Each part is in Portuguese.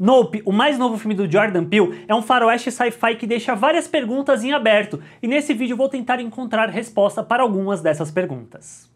Nope, o mais novo filme do Jordan Peele, é um faroeste sci-fi que deixa várias perguntas em aberto, e nesse vídeo eu vou tentar encontrar resposta para algumas dessas perguntas.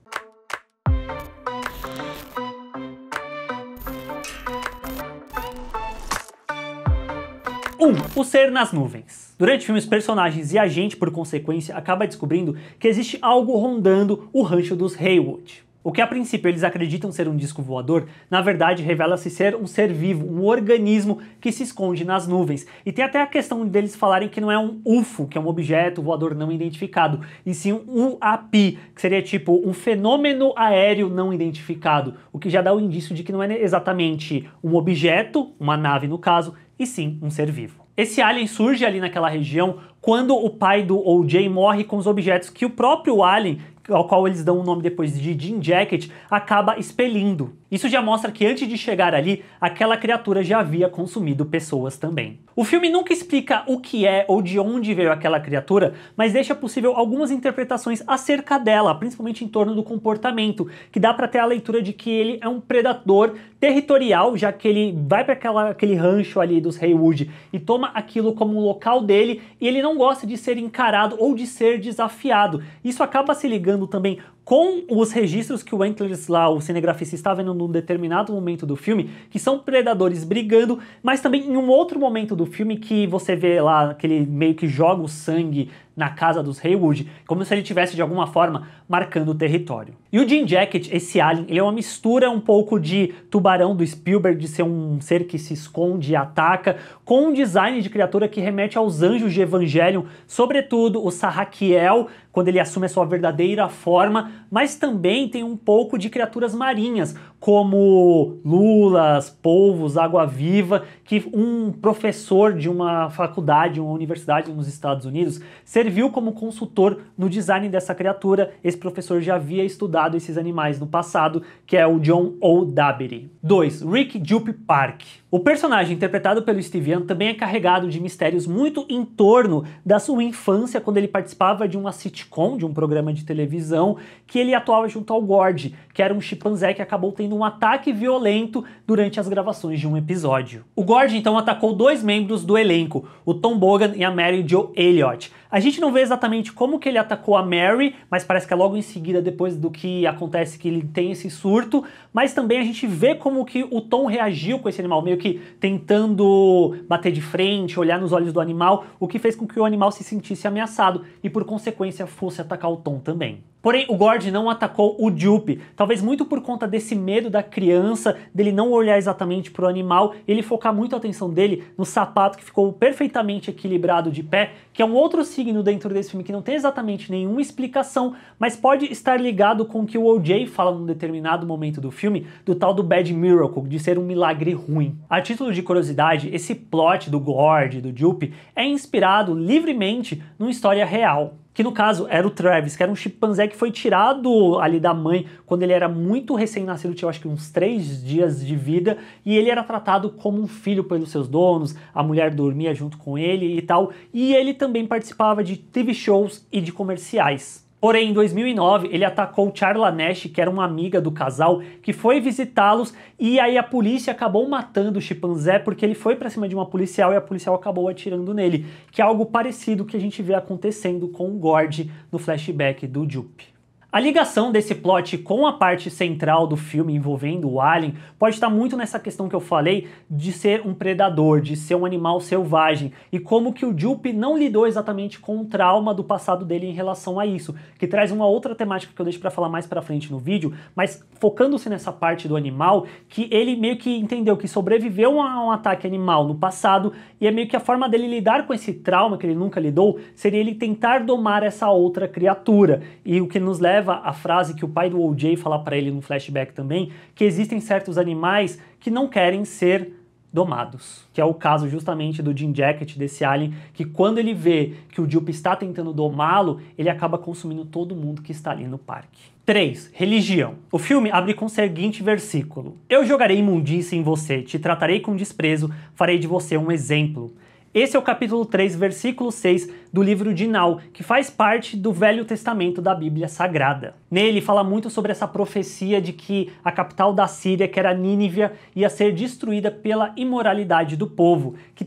1. O ser nas nuvens. Durante o filme, os personagens e a gente, por consequência, acaba descobrindo que existe algo rondando o rancho dos Haywood. O que a princípio eles acreditam ser um disco voador, na verdade revela-se ser um ser vivo, um organismo que se esconde nas nuvens. E tem até a questão deles falarem que não é um UFO, que é um objeto voador não identificado, e sim um UAP, que seria tipo um fenômeno aéreo não identificado, o que já dá o indício de que não é exatamente um objeto, uma nave no caso, e sim um ser vivo. Esse alien surge ali naquela região quando o pai do O.J. morre com os objetos que o próprio alien, ao qual eles dão o nome depois de Jean Jacket, acaba expelindo. Isso já mostra que antes de chegar ali, aquela criatura já havia consumido pessoas também. O filme nunca explica o que é ou de onde veio aquela criatura, mas deixa possível algumas interpretações acerca dela, principalmente em torno do comportamento, que dá para ter a leitura de que ele é um predador territorial, já que ele vai para aquele rancho ali dos Haywood e toma aquilo como um local dele, e ele não gosta de ser encarado ou de ser desafiado. Isso acaba se ligando também com os registros que o Antlers lá, o cinegrafista, está vendo num determinado momento do filme, que são predadores brigando, mas também em um outro momento do filme que você vê lá que ele meio que joga o sangue na casa dos Haywood, como se ele tivesse de alguma forma marcando o território. E o Jean Jacket, esse alien, ele é uma mistura um pouco de Tubarão do Spielberg, de ser um ser que se esconde e ataca, com um design de criatura que remete aos anjos de Evangelion, sobretudo o Sarakiel, quando ele assume a sua verdadeira forma, mas também tem um pouco de criaturas marinhas, como lulas, polvos, água-viva, que um professor de uma faculdade, uma universidade nos Estados Unidos, serviu como consultor no design dessa criatura. Esse professor já havia estudado esses animais no passado, que é o John O'Dabery. 2. Rick Jupp Park. O personagem interpretado pelo Steve Yeun também é carregado de mistérios muito em torno da sua infância, quando ele participava de uma sitcom, de um programa de televisão, que ele atuava junto ao Gord, que era um chimpanzé que acabou tendo um ataque violento durante as gravações de um episódio. O Gord então atacou dois membros do elenco, o Tom Bogan e a Mary Jo Elliott. A gente não vê exatamente como que ele atacou a Mary, mas parece que é logo em seguida, depois do que acontece, que ele tem esse surto, mas também a gente vê como que o Tom reagiu com esse animal, meio que tentando bater de frente, olhar nos olhos do animal, o que fez com que o animal se sentisse ameaçado e por consequência fosse atacar o Tom também. Porém, o Gord não atacou o Jupp, talvez muito por conta desse medo da criança, dele não olhar exatamente para o animal, ele focar muito a atenção dele no sapato que ficou perfeitamente equilibrado de pé, que é um outro signo dentro desse filme que não tem exatamente nenhuma explicação, mas pode estar ligado com o que o O.J. fala num determinado momento do filme, do tal do Bad Miracle, de ser um milagre ruim. A título de curiosidade, esse plot do Gord e do Jupp é inspirado livremente numa história real, que no caso era o Travis, que era um chimpanzé que foi tirado ali da mãe quando ele era muito recém-nascido, tinha acho que uns 3 dias de vida, e ele era tratado como um filho pelos seus donos, a mulher dormia junto com ele e tal, e ele também participava de TV shows e de comerciais. Porém, em 2009, ele atacou Charla Nash, que era uma amiga do casal, que foi visitá-los, e aí a polícia acabou matando o chimpanzé porque ele foi pra cima de uma policial e a policial acabou atirando nele, que é algo parecido que a gente vê acontecendo com o Gord no flashback do Jupp. A ligação desse plot com a parte central do filme envolvendo o alien pode estar muito nessa questão que eu falei de ser um predador, de ser um animal selvagem, e como que o Jupp não lidou exatamente com o trauma do passado dele em relação a isso, que traz uma outra temática que eu deixo para falar mais pra frente no vídeo, mas focando-se nessa parte do animal, que ele meio que entendeu que sobreviveu a um ataque animal no passado, e é meio que a forma dele lidar com esse trauma que ele nunca lidou, seria ele tentar domar essa outra criatura, e o que nos leva a frase que o pai do O.J. fala para ele no flashback também, que existem certos animais que não querem ser domados, que é o caso justamente do Jean Jacket, desse alien, que quando ele vê que o Jupp está tentando domá-lo, ele acaba consumindo todo mundo que está ali no parque. 3. Religião. O filme abre com o seguinte versículo: Eu jogarei imundícia em você, te tratarei com desprezo, farei de você um exemplo. Esse é o capítulo 3, versículo 6 do livro de Nau, que faz parte do Velho Testamento da Bíblia Sagrada. Nele fala muito sobre essa profecia de que a capital da Síria, que era Nínive, ia ser destruída pela imoralidade do povo, que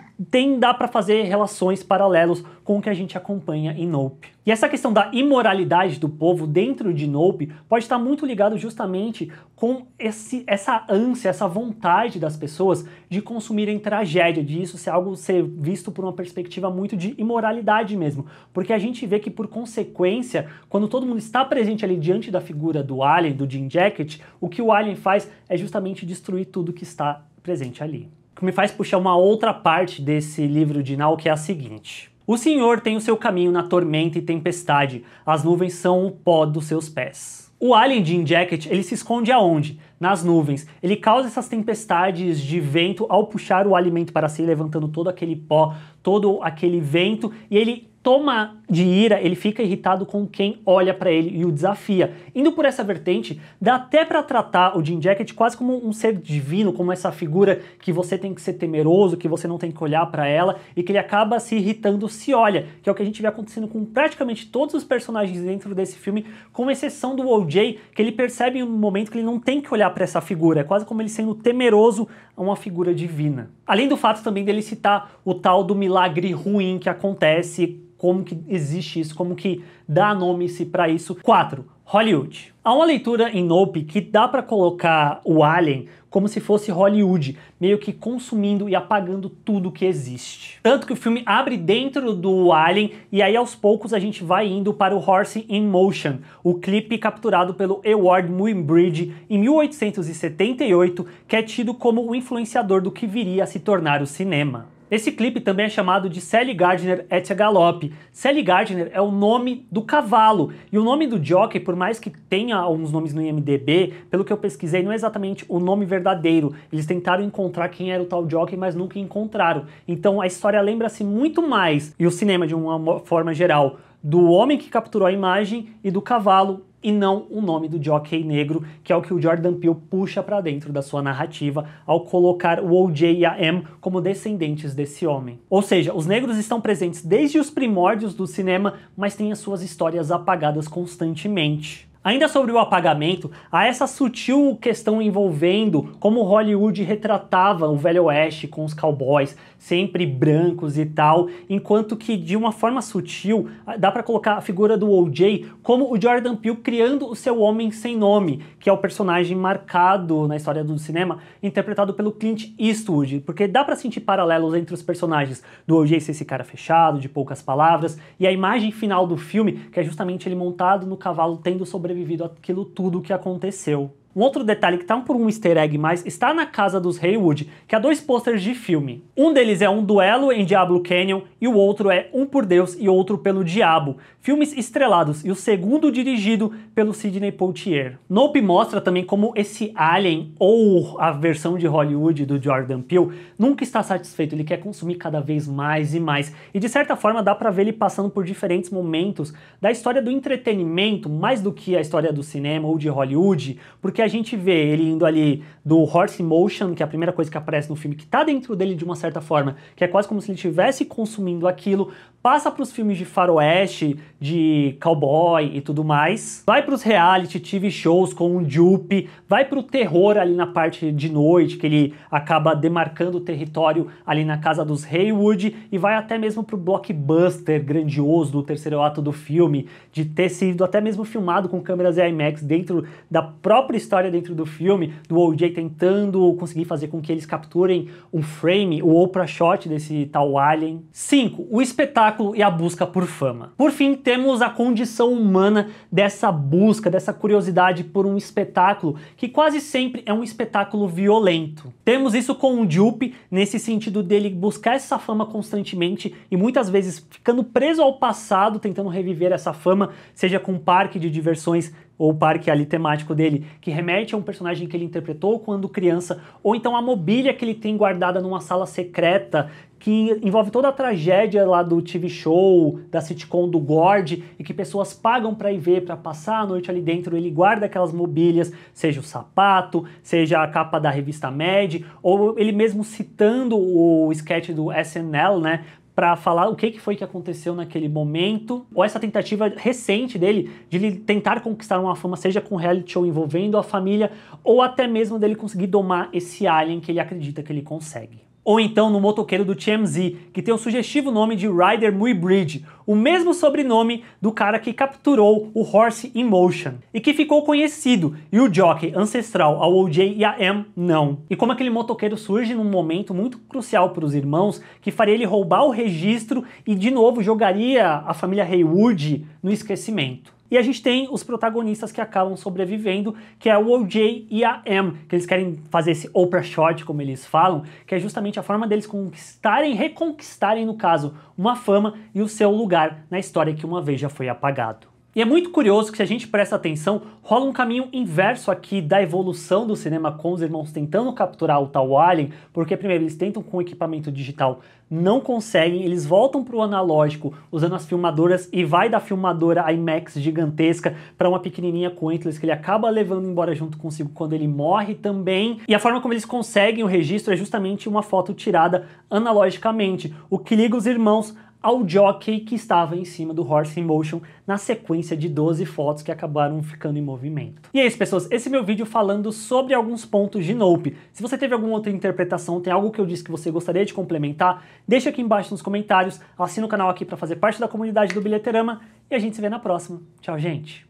dá para fazer relações paralelos com o que a gente acompanha em Nope. E essa questão da imoralidade do povo dentro de Nope pode estar muito ligado justamente com essa ânsia, essa vontade das pessoas de consumirem tragédia, de isso ser algo ser visto por uma perspectiva muito de imoralidade mesmo. Porque a gente vê que, por consequência, quando todo mundo está presente ali diante da figura do Alien, do Jim Jacket, o que o Alien faz é justamente destruir tudo que está presente ali. O que me faz puxar uma outra parte desse livro de Nau, que é a seguinte: o Senhor tem o seu caminho na tormenta e tempestade, as nuvens são o pó dos seus pés. O Alien Jim Jacket, ele se esconde aonde? Nas nuvens. Ele causa essas tempestades de vento ao puxar o alimento para si, levantando todo aquele pó, todo aquele vento, e ele toma de ira, ele fica irritado com quem olha para ele e o desafia. Indo por essa vertente, dá até para tratar o Jim Jacket quase como um ser divino, como essa figura que você tem que ser temeroso, que você não tem que olhar para ela e que ele acaba se irritando se olha, que é o que a gente vê acontecendo com praticamente todos os personagens dentro desse filme, com exceção do O.J., que ele percebe em um momento que ele não tem que olhar para essa figura, é quase como ele sendo temeroso a uma figura divina. Além do fato também dele citar o tal do milagre ruim que acontece, como que existe isso, como que dá nome-se para isso. 4. Hollywood. Há uma leitura em Nope que dá para colocar o Alien como se fosse Hollywood, meio que consumindo e apagando tudo que existe. Tanto que o filme abre dentro do Alien e aí aos poucos a gente vai indo para o Horse in Motion, o clipe capturado pelo Edward Muybridge em 1878, que é tido como o influenciador do que viria a se tornar o cinema. Esse clipe também é chamado de Sally Gardner at a Galope. Sally Gardner é o nome do cavalo, e o nome do jockey, por mais que tenha alguns nomes no IMDb, pelo que eu pesquisei, não é exatamente o nome verdadeiro. Eles tentaram encontrar quem era o tal jockey, mas nunca encontraram. Então a história lembra-se muito mais, e o cinema de uma forma geral, do homem que capturou a imagem e do cavalo, e não o nome do jockey negro, que é o que o Jordan Peele puxa para dentro da sua narrativa ao colocar o O.J. e a Em como descendentes desse homem. Ou seja, os negros estão presentes desde os primórdios do cinema, mas têm as suas histórias apagadas constantemente. Ainda sobre o apagamento, há essa sutil questão envolvendo como Hollywood retratava o Velho Oeste com os cowboys, sempre brancos e tal, enquanto que de uma forma sutil dá para colocar a figura do O.J. como o Jordan Peele criando o seu homem sem nome, que é o personagem marcado na história do cinema, interpretado pelo Clint Eastwood, porque dá para sentir paralelos entre os personagens do O.J. ser esse cara fechado, de poucas palavras, e a imagem final do filme, que é justamente ele montado no cavalo tendo sobrevivido àquilo tudo que aconteceu. Um outro detalhe que tá por um easter egg mais está na casa dos Haywood, que há 2 pôsteres de filme. Um deles é um duelo em Diablo Canyon e o outro é Um por Deus e Outro pelo Diabo, filmes estrelados, e o segundo dirigido pelo Sidney Poitier. Nope mostra também como esse Alien, ou a versão de Hollywood do Jordan Peele, nunca está satisfeito, ele quer consumir cada vez mais e mais, e de certa forma dá pra ver ele passando por diferentes momentos da história do entretenimento, mais do que a história do cinema ou de Hollywood, porque a gente vê ele indo ali do Horse in Motion, que é a primeira coisa que aparece no filme, que tá dentro dele de uma certa forma, que é quase como se ele estivesse consumindo aquilo, passa pros filmes de faroeste, de cowboy e tudo mais, vai pros reality, TV shows com o Jupe, vai pro terror ali na parte de noite, que ele acaba demarcando o território ali na casa dos Haywood, e vai até mesmo pro blockbuster grandioso do terceiro ato do filme, de ter sido até mesmo filmado com câmeras IMAX dentro da própria história dentro do filme, do O.J. tentando conseguir fazer com que eles capturem um frame, o Oprah shot desse tal Alien. 5. O espetáculo e a busca por fama. Por fim, temos a condição humana dessa busca, dessa curiosidade por um espetáculo, que quase sempre é um espetáculo violento. Temos isso com o Jupe, nesse sentido dele buscar essa fama constantemente e muitas vezes ficando preso ao passado, tentando reviver essa fama, seja com um parque de diversões ou o parque ali temático dele, que remete a um personagem que ele interpretou quando criança, ou então a mobília que ele tem guardada numa sala secreta, que envolve toda a tragédia lá do TV show, da sitcom do Gord, e que pessoas pagam para ir ver, para passar a noite ali dentro. Ele guarda aquelas mobílias, seja o sapato, seja a capa da revista Mad, ou ele mesmo citando o sketch do SNL, né, para falar o que foi que aconteceu naquele momento, ou essa tentativa recente dele de ele tentar conquistar uma fama, seja com reality show envolvendo a família, ou até mesmo dele conseguir domar esse alien que ele acredita que ele consegue. Ou então no motoqueiro do TMZ, que tem o sugestivo nome de Ryder Muybridge, o mesmo sobrenome do cara que capturou o Horse in Motion, e que ficou conhecido, e o jockey ancestral ao OJ e a Em não. E como aquele motoqueiro surge num momento muito crucial para os irmãos, que faria ele roubar o registro e de novo jogaria a família Haywood no esquecimento. E a gente tem os protagonistas que acabam sobrevivendo, que é o OJ e a Em, que eles querem fazer esse Oprah shot, como eles falam, que é justamente a forma deles conquistarem, reconquistarem, no caso, uma fama e o seu lugar na história que uma vez já foi apagado. E é muito curioso que, se a gente presta atenção, rola um caminho inverso aqui da evolução do cinema com os irmãos tentando capturar o tal alien, porque primeiro eles tentam com o equipamento digital, não conseguem, eles voltam para o analógico usando as filmadoras e vai da filmadora IMAX gigantesca para uma pequenininha Quentless que ele acaba levando embora junto consigo quando ele morre também. E a forma como eles conseguem o registro é justamente uma foto tirada analogicamente, o que liga os irmãos ao jockey que estava em cima do Horse in Motion na sequência de 12 fotos que acabaram ficando em movimento. E é isso, pessoas, esse é meu vídeo falando sobre alguns pontos de Nope. Se você teve alguma outra interpretação, tem algo que eu disse que você gostaria de complementar, deixa aqui embaixo nos comentários, assina o canal aqui para fazer parte da comunidade do Bilheterama e a gente se vê na próxima. Tchau, gente!